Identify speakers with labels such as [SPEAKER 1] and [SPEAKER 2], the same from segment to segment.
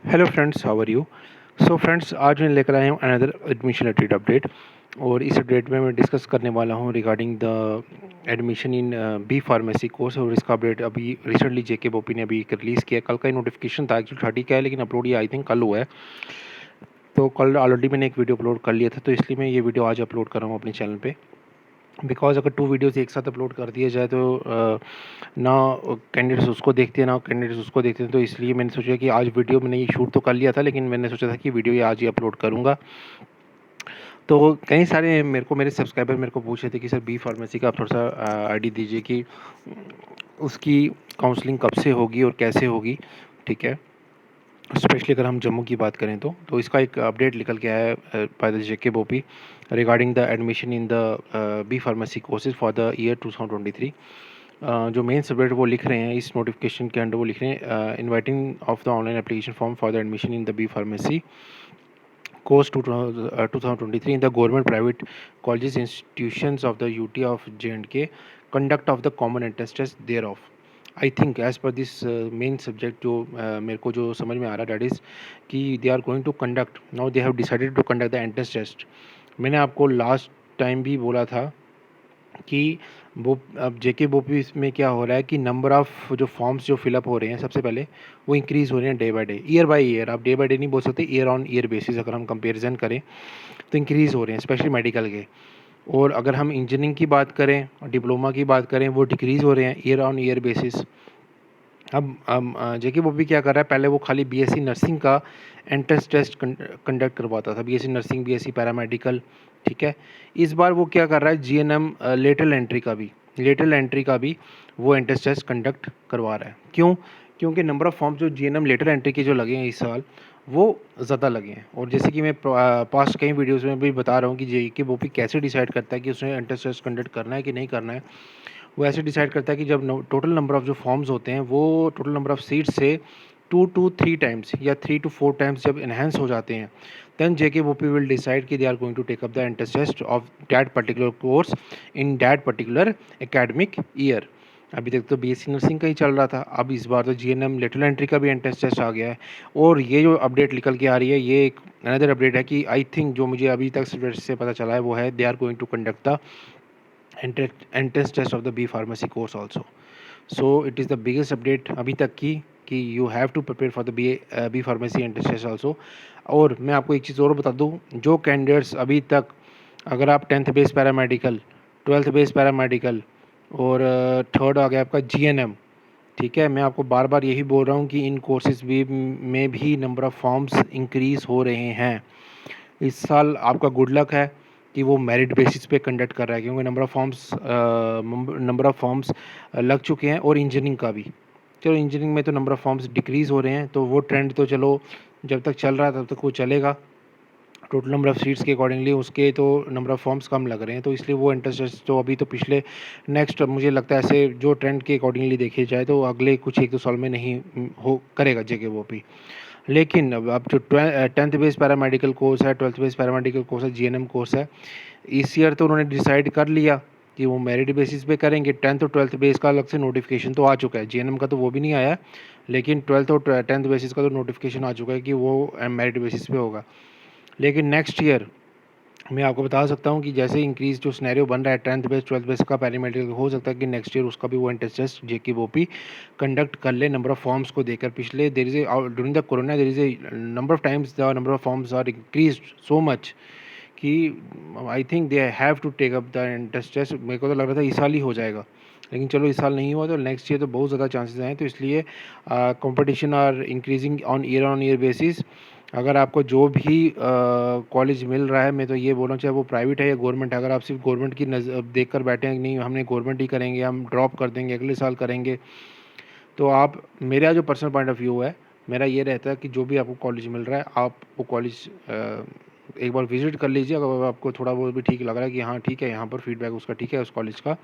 [SPEAKER 1] Hello friends, how are you. So friends, आज मैं लेकर आया हूँ अनदर एडमिशन रिलेटेड अपडेट। और इस अपडेट में मैं डिस्कस करने वाला हूँ regarding the admission in B pharmacy course. और इसका अपडेट अभी रिसेंटली जेके बोपी ने अभी रिलीज़ किया। कल का ही नोटिफिकेशन था, एक्चुअली 30 का है, लेकिन अपलोड ये आई थिंक कल हुआ है। तो कल ऑलरेडी मैंने एक वीडियो अपलोड कर लिया था, तो इसलिए मैं ये वीडियो आज अपलोड कर रहा हूँ अपने चैनल पे। बिकॉज अगर 2 वीडियोज़ एक साथ अपलोड कर दिया जाए तो ना कैंडिडेट्स उसको देखते हैं ना कैंडिडेट्स उसको देखते हैं। तो इसलिए मैंने सोचा कि आज वीडियो मैंने ये शूट तो कर लिया था, लेकिन मैंने सोचा था कि वीडियो ये आज ही अपलोड करूँगा। तो कई सारे मेरे सब्सक्राइबर मेरे को पूछ रहे थे कि सर बी फार्मेसी का आप थोड़ा सा आईडी दीजिए कि उसकी काउंसलिंग कब से होगी और कैसे होगी, ठीक है। स्पेशली अगर हम जम्मू की बात करें तो इसका एक अपडेट निकल के आया है by the JK BOPEE regarding the admission in the B pharmacy courses for the year 2023। जो मेन सब्जेक्ट वो लिख रहे हैं इस नोटिफिकेशन के अंडर, वो लिख रहे हैं inviting of the online application form for the admission in the B pharmacy course 2023 in the government private colleges institutions of the UT of J&K conduct of the common entrance test thereof. I think as per this main subject जो मेरे को जो समझ में आ रहा है, that is कि they are going to conduct now, they have decided to conduct the entrance test. मैंने आपको लास्ट टाइम भी बोला था कि वो अब जेके बोपी में क्या हो रहा है कि नंबर ऑफ़ जो फॉर्म्स जो फिलअप हो रहे हैं सबसे पहले वो इंक्रीज़ हो रहे हैं day by day, year by year. आप डे बाय डे नहीं बोल सकते, ईयर ऑन ईयर बेसिस अगर हम कंपैरिजन करें तो इंक्रीज़ हो रहे हैं, स्पेशली मेडिकल के। और अगर हम इंजीनियरिंग की बात करें और डिप्लोमा की बात करें, वो डिक्रीज़ हो रहे हैं ईयर ऑन ईयर बेसिस। अब जेके बॉबी क्या कर रहा है, पहले वो खाली बीएससी नर्सिंग का एंट्रेंस टेस्ट कंडक्ट करवाता था, बीएससी नर्सिंग, बीएससी पैरामेडिकल, ठीक है। इस बार वो क्या कर रहा है, जीएनएम लेटरल एंट्री का भी वो एंट्रेंस टेस्ट कंडक्ट करवा रहा है। क्यों? क्योंकि नंबर ऑफ़ फॉर्म्स जो जीएनएम लेटरल एंट्री के जो लगे हैं इस साल, वो ज़्यादा लगे हैं। और जैसे कि मैं पास्ट कई वीडियोज़ में भी बता रहा हूँ कि जेके बॉबी कैसे डिसाइड करता है कि उसने एंट्रेंस टेस्ट कंडक्ट करना है कि नहीं करना है। वो ऐसे डिसाइड करता है कि जब टोटल नंबर ऑफ़ जो फॉर्म्स होते हैं वो टोटल नंबर ऑफ़ सीट्स से 2 to 3 टाइम्स या 3 to 4 टाइम्स जब एनहेंस हो जाते हैं, then JK BOPEE will decide कि they are going to take up the entrance test of that particular course in that particular academic year. अभी तक तो बीएससी नर्सिंग का ही चल रहा था, अब इस बार तो जीएनएम लेटरल एंट्री का भी एंट्रेंस टेस्ट आ गया है। और ये जो अपडेट निकल के आ रही है, ये एक अनदर अपडेट है कि आई थिंक जो मुझे अभी तक से पता चला है वो है they are going to conduct the entrance test of the B pharmacy course also. So it is the biggest update अभी तक की कि you have to prepare for the B pharmacy entrance test also. और मैं आपको एक चीज़ और बता दूँ, जो कैंडिडेट्स अभी तक, अगर आप 10th base paramedical, 12th base paramedical और थर्ड आ गया आपका जीएनएम, ठीक है, मैं आपको बार बार यही बोल रहा हूँ कि इन कोर्सेज भी में भी नंबर ऑफ़ फॉर्म्स इंक्रीज़ हो रहे हैं। इस साल आपका गुड लक है कि वो मेरिट बेसिस पे कंडक्ट कर रहा है, क्योंकि नंबर ऑफ़ फॉर्म्स लग चुके हैं। और इंजीनियरिंग का भी, चलो इंजीनियरिंग में तो नंबर ऑफ़ फॉर्म्स डिक्रीज़ हो रहे हैं, तो वो ट्रेंड तो चलो जब तक चल रहा है तब तक वो चलेगा। टोटल नंबर ऑफ़ सीट्स के अकॉर्डिंगली उसके तो नंबर ऑफ़ फॉर्म्स कम लग रहे हैं, तो इसलिए वो एंट्रेंस टेस्ट तो अभी तो पिछले नेक्स्ट मुझे लगता है ऐसे जो ट्रेंड के अकॉर्डिंगली देखी जाए तो अगले कुछ 1-2 साल में नहीं हो करेगा जेके वो भी। लेकिन अब जो 10th बेस पैरामेडिकल कोर्स है, 12th बेस पैरामेडिकल कोर्स है, जीएनएम कोर्स है, इस ईयर तो उन्होंने डिसाइड कर लिया कि वो मेरिट बेसिस पे करेंगे। 10th और 12th बेस का अलग से नोटिफिकेशन तो आ चुका है, जीएनएम का तो वो भी नहीं आया, लेकिन 12th और 10th बेसिस का तो नोटिफिकेशन आ चुका है कि वो मेरिट बेसिस पे होगा। लेकिन नेक्स्ट ईयर मैं आपको बता सकता हूँ कि जैसे इंक्रीज़ जो सिनेरियो बन रहा है 10th बेस 12th बेस का पैरामेडिकल, हो सकता है कि नेक्स्ट ईयर उसका भी वो entrance test JK BOPEE conduct कर ले नंबर ऑफ फॉर्म्स को देकर। पिछले there is a during the corona there is a number of times the number of forms are increased so much कि I think they have to take up the entrance test. मेरे को तो लग रहा था इस साल ही हो जाएगा, लेकिन चलो इस साल नहीं हुआ तो नेक्स्ट ईयर तो बहुत ज़्यादा चांसेस हैं। तो इसलिए competition are increasing on year basis. अगर आपको जो भी कॉलेज मिल रहा है, मैं तो ये बोल रहा हूँ चाहे वो प्राइवेट है या गवर्नमेंट है, अगर आप सिर्फ गवर्नमेंट की नज़र देख कर बैठे हैं कि नहीं हमने गवर्नमेंट ही करेंगे, हम ड्रॉप कर देंगे अगले साल करेंगे, तो आप, मेरा जो पर्सनल पॉइंट ऑफ व्यू है, मेरा ये रहता है कि जो भी आपको कॉलेज मिल रहा है आप वो कॉलेज एक बार विज़िट कर लीजिए। अगर आपको थोड़ा बहुत भी ठीक लग रहा है कि हाँ ठीक है, यहाँ पर फीडबैक उसका ठीक है उस कॉलेज का,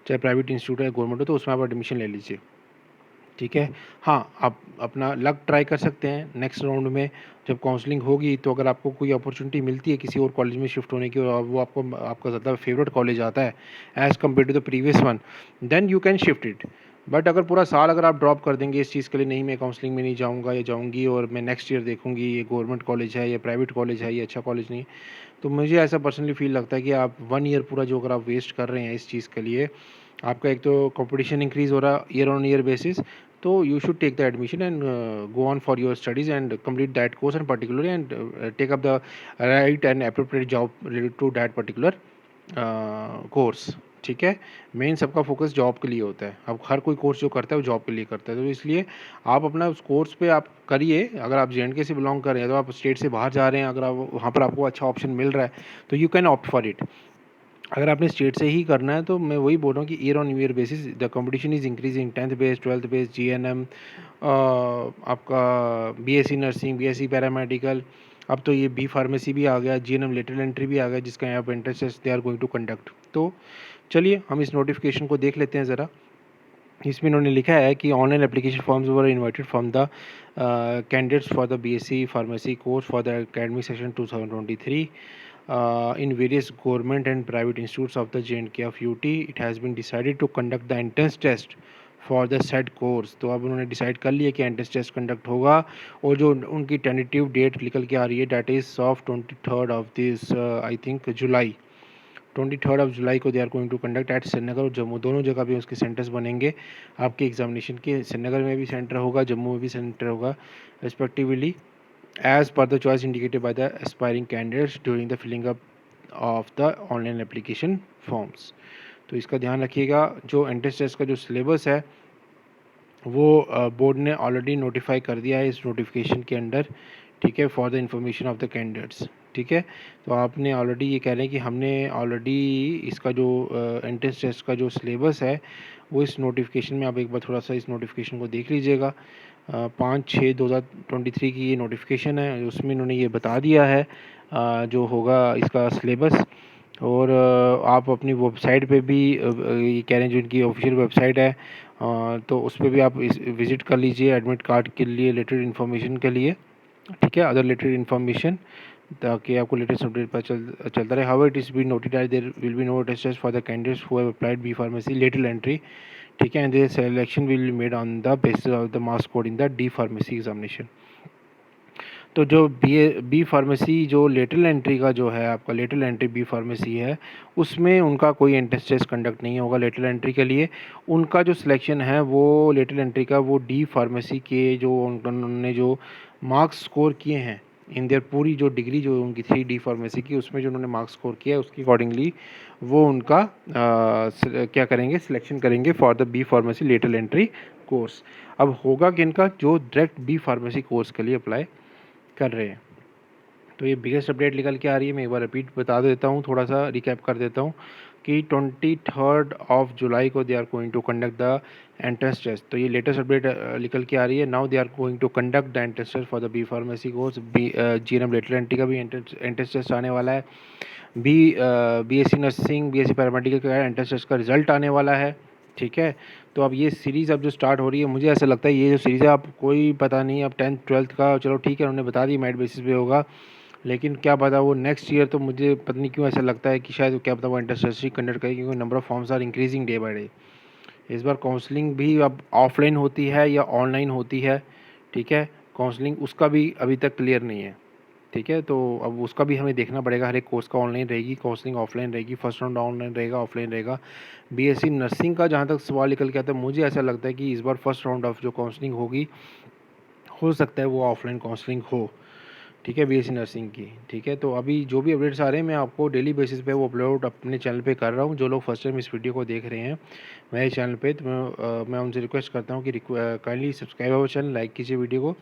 [SPEAKER 1] चाहे प्राइवेट इंस्टीट्यूट है गवर्नमेंट हो, तो उसमें आप एडमिशन ले लीजिए, ठीक है। हाँ, आप अपना लक ट्राई कर सकते हैं नेक्स्ट राउंड में जब काउंसलिंग होगी, तो अगर आपको कोई अपॉर्चुनिटी मिलती है किसी और कॉलेज में शिफ्ट होने की और वो आपका ज़्यादा फेवरेट कॉलेज आता है as compare to the previous one, then you can shift it. But अगर पूरा साल अगर आप ड्रॉप कर देंगे इस चीज़ के लिए, नहीं मैं काउंसलिंग में नहीं जाऊँगा या जाऊँगी और मैं नेक्स्ट ईयर देखूँगी ये गवर्नमेंट कॉलेज है या प्राइवेट कॉलेज है, ये अच्छा कॉलेज नहीं है, तो मुझे ऐसा पर्सनली फ़ील लगता है कि आप 1 ईयर पूरा जो अगर आप वेस्ट कर रहे हैं इस चीज़ के लिए, आपका एक तो कॉम्पिटिशन इंक्रीज़ हो रहा ईयर ऑन ईयर बेसिस, तो you should take the admission and go on for your studies and complete that course and particularly and take up the right and appropriate job related to that particular course. ठीक है, main सबका focus job के लिए होता है। अब हर कोई course जो करता है वो जॉब के लिए करता है, तो इसलिए आप अपना उस कोर्स पे आप करिए। अगर आप जे से बिलोंग कर रहे हैं तो आप स्टेट से बाहर जा रहे हैं, अगर आप वहाँ पर आपको अच्छा ऑप्शन मिल रहा है तो you can opt for it. अगर आपने स्टेट से ही करना है तो मैं वही बोल रहा हूँ कि year on year basis the competition is increasing, 10th base, 12th base, GNM, आपका बीएससी नर्सिंग, बीएससी पैरामेडिकल, अब तो ये बी फार्मेसी भी आ गया, जीएनएम लेटरल एंट्री भी आ गया जिसका यहाँ पर entrance they are going to conduct. तो चलिए हम इस नोटिफिकेशन को देख लेते हैं ज़रा। इसमें इन्होंने लिखा है कि online application forms were invited from the candidates for the BSc pharmacy course for the academic session 2023 in various government and private institutes of the J&K of UT. It has been decided to conduct the entrance test for the set course. तो अब उन्होंने decide कर लिया कि entrance test conduct होगा और जो उनकी टेंटेटिव डेट निकल के आ रही है date is of 23rd of this I think July, 23rd of जुलाई को they are going to conduct at Srinagar और जम्मू, दोनों जगह भी उसके सेंटर्स बनेंगे आपके एग्जामिनेशन के। श्रीनगर में भी सेंटर होगा, जम्मू में भी सेंटर होगा respectively, as per the choice indicated by the aspiring candidates during the filling up of the online application forms। तो इसका ध्यान रखिएगा। जो एंट्रेंस टेस्ट का जो सिलेबस है वो बोर्ड ने ऑलरेडी नोटिफाई कर दिया है इस नोटिफिकेशन के अंडर, ठीक है, for the information of the candidates. ठीक है, तो आपने ऑलरेडी ये कह रहे हैं कि हमने ऑलरेडी इसका जो एंट्रेंस टेस्ट का जो सिलेबस है वो इस नोटिफिकेशन में, आप एक बार थोड़ा सा इस नोटिफिकेशन को देख लीजिएगा। 5/6/2023 की ये नोटिफिकेशन है, उसमें इन्होंने ये बता दिया है जो होगा इसका सिलेबस। और आप अपनी वेबसाइट पे भी ये कह रहे हैं जो इनकी ऑफिशियल वेबसाइट है तो उस पर भी आप विज़िट कर लीजिए एडमिट कार्ड के लिए रिलेटेड इन्फॉर्मेशन के लिए, ठीक है, अदर रिलेटेड इन्फॉर्मेशन, ताकि आपको लेटेस्ट अपडेट पता चलता रहे। How it is be notified there will be no test for the candidates who have applied B pharmacy lateral entry, ठीक है, and their selection will be made on the basis of the marks scored in the D pharmacy examination. तो जो B pharmacy जो lateral entry का जो है आपका lateral entry B pharmacy है उसमें उनका कोई एंट्रेंस टेस्ट कंडक्ट नहीं होगा लेटरल एंट्री के लिए। उनका जो सिलेक्शन है वो लेटरल एंट्री का वो डी फार्मेसी के जो उन्होंने जो मार्क्स स्कोर किए हैं इन देयर पूरी जो डिग्री जो उनकी थी डी फार्मेसी की, उसमें जो उन्होंने मार्क्स स्कोर किया है उसके अकॉर्डिंगली वो उनका क्या करेंगे, सिलेक्शन करेंगे for the B pharmacy lateral entry course. अब होगा कि इनका जो डायरेक्ट बी फार्मेसी कोर्स के लिए अप्लाई कर रहे हैं। तो ये बिगेस्ट अपडेट निकल के आ रही है। मैं एक बार रिपीट बता देता हूँ, थोड़ा सा रिकैप कर देता हूँ कि 23rd ऑफ जुलाई को they are going to conduct the entrance test. तो ये लेटेस्ट अपडेट निकल के आ रही है। Now they are going to conduct the entrance test for the B pharmacy course. GNM lateral entry का भी एंट्रेंस टेस्ट आने वाला है। बीएससी नर्सिंग, बीएससी पैरामेडिकल का एंट्रेंस टेस्ट का रिजल्ट आने वाला है, ठीक है। तो अब ये सीरीज़ अब जो स्टार्ट हो रही है, मुझे ऐसा लगता है ये जो सीरीज़ है आप कोई पता नहीं, अब 10th 12th का चलो ठीक है उन्होंने बता दी मेरिट बेसिस पे होगा, लेकिन क्या पता वो नेक्स्ट ईयर, तो मुझे पता नहीं क्यों ऐसा लगता है कि शायद क्या पता वो एंट्रेंस टेस्ट ही कंडक्ट करेगी, क्योंकि number of forms are increasing day by day. इस बार काउंसलिंग भी अब ऑफलाइन होती है या ऑनलाइन होती है, ठीक है, काउंसलिंग उसका भी अभी तक क्लियर नहीं है, ठीक है। तो अब उसका भी हमें देखना पड़ेगा। हर एक कोर्स का ऑनलाइन रहेगी, काउंसलिंग ऑफलाइन रहेगी, फर्स्ट राउंड ऑनलाइन रहेगा, ऑफलाइन रहेगा। बीएससी नर्सिंग का जहाँ तक सवाल निकल के आता है, मुझे ऐसा लगता है कि इस बार फर्स्ट राउंड ऑफ जो काउंसलिंग होगी हो सकता है वो ऑफलाइन काउंसलिंग हो, ठीक है, बीएससी नर्सिंग की, ठीक है। तो अभी जो भी अपडेट्स आ रहे हैं मैं आपको डेली बेसिस पे वो अपलोड अपने चैनल पे कर रहा हूँ। जो लोग फर्स्ट टाइम इस वीडियो को देख रहे हैं मेरे चैनल पे, तो मैं उनसे रिक्वेस्ट करता हूँ कि kindly subscribe our channel, like कीजिए वीडियो को,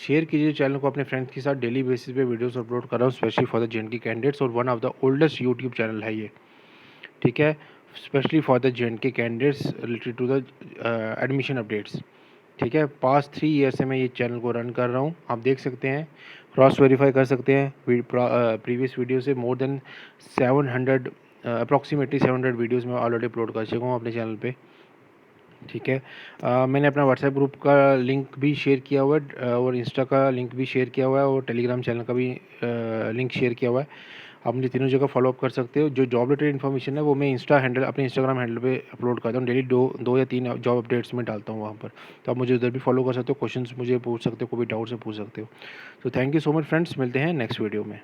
[SPEAKER 1] शेयर कीजिए चैनल को अपने फ्रेंड्स के साथ। डेली बेसिस पे वीडियोस अपलोड कर रहा हूँ specially for the J candidates, और one of the oldest YouTube channel है ये, ठीक है, specially for the J candidates related to the admission updates, ठीक है। पास्ट 3 ईयर से मैं ये चैनल को रन कर रहा हूँ, आप देख सकते हैं, क्रॉस वेरीफाई कर सकते हैं प्रीवियस वीडियो से। मोर देन 700 अप्रॉक्सीमेटली 700 वीडियोस मैं ऑलरेडी अपलोड कर चुका हूँ अपने चैनल पे, ठीक है। मैंने अपना व्हाट्सएप ग्रुप का लिंक भी शेयर किया हुआ है और इंस्टा का लिंक भी शेयर किया हुआ है और टेलीग्राम चैनल का भी लिंक शेयर किया हुआ है। आप मुझे तीनों जगह फॉलो अप कर सकते हो। जो जॉब रिलेटेड इन्फॉर्मेशन है वो मैं अपने इंस्टाग्राम हैंडल पे अपलोड करता हूँ। डेली दो या 3 जॉब अपडेट्स में डालता हूँ वहाँ पर। तो आप मुझे उधर भी फॉलो कर सकते हो, क्वेश्चंस मुझे पूछ सकते हो, कोई भी डाउट्स है पूछ सकते हो। तो thank you so much friends, मिलते हैं नेक्स्ट वीडियो में।